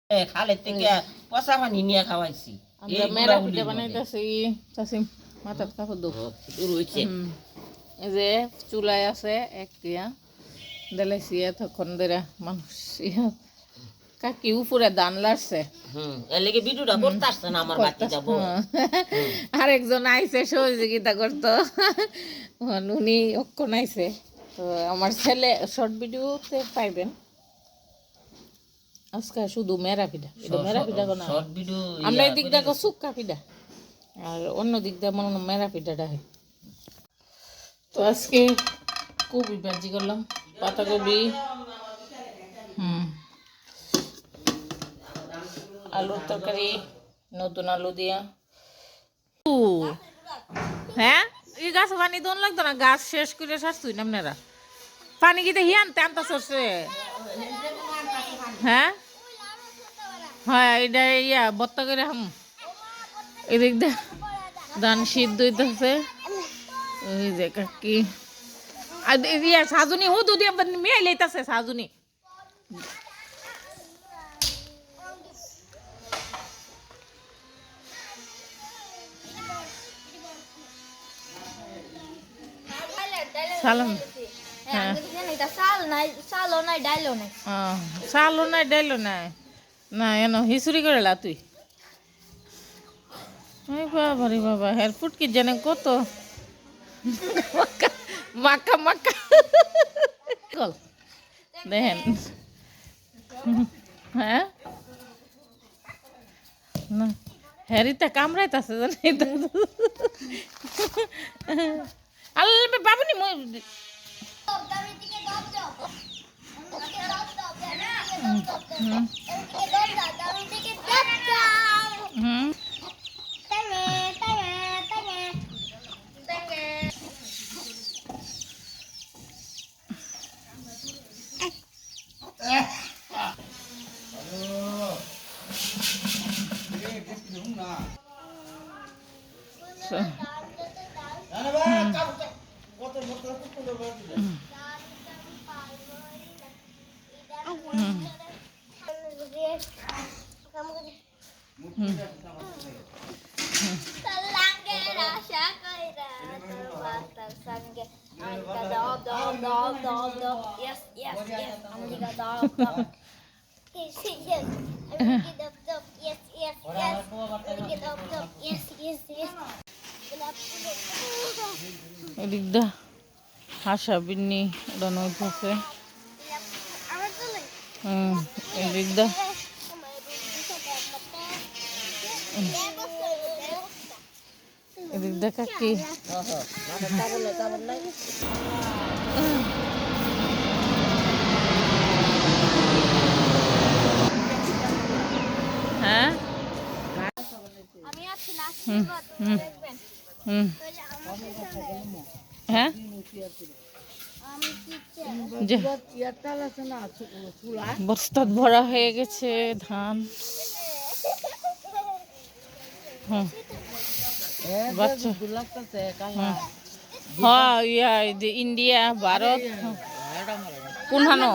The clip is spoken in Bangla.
খালের থেকে পচা পানি নিয়ে খাওয়াইছি। আমরা মেরা পিঠা বানাইতেছি। চাষি মাথার কাপড় দো রয়েছে এই যে চুলায় আছে এক টিয়া দেলাইছি এতক্ষণ ধরে মানুষ কাকি উপরে দান লাড়ছে। এর লেগে ভিডিওটা করতে আসছে না আমার বাচ্চা যাবো। আরেকজন আইছে সহযোগিতা করতো, উনি অক্ষণ আইছে। তো আমার ছেলে শর্ট ভিডিওতে পাইবেন। আজকে শুধু মেরা পিঠা, এটা মেরা পিঠা না, আমরা এই দিক দেখো সুক্কা পিঠা আর অন্য দিক দিয়ে মনে হয় মেরা পিঠাটা হয়। তো আজকে কবি ভাজি করলাম, পাতাকপি, আলুর তরকারি, নতুন আলু দিয়া। হ্যাঁ এই গাছ পানি দোন লাগতো না, গাছ শেষ করে সারছুই না আপনারা। পানি কিতে হিয়ানতে আনতা সরছে। হ্যাঁ হ্যাঁ এটা ইয়া বত্তা করে হাম এদিক দে ধান সিদ্ধ হইতেছে। ওই যে কাকি আর ইয়া সাজুনি হুদু দিয়ে মেয়ে লইতেছে সাজুনি। সালাম হ্যাঁ চালও নাই ডাইলও নাই না এনো হিসুরি করে লা তুই। বাবা রে বাবা হের ফুটকি জানে কত মাকা মাকা দেখেন। হ্যাঁ না হ্যারিটা কামড়াইতেছে জানি আল্লাহ বাবুনি এদিকটা হাসা বিন্নি উড়ানো হইতেছে। এদিকটা এদিকটা কাকি হ্যাঁ হ্যাঁ বস্তাত ভরা হয়ে গেছে ধান। হ্যাঁ ইয়া ইন্ডিয়া ভারত কোনখানো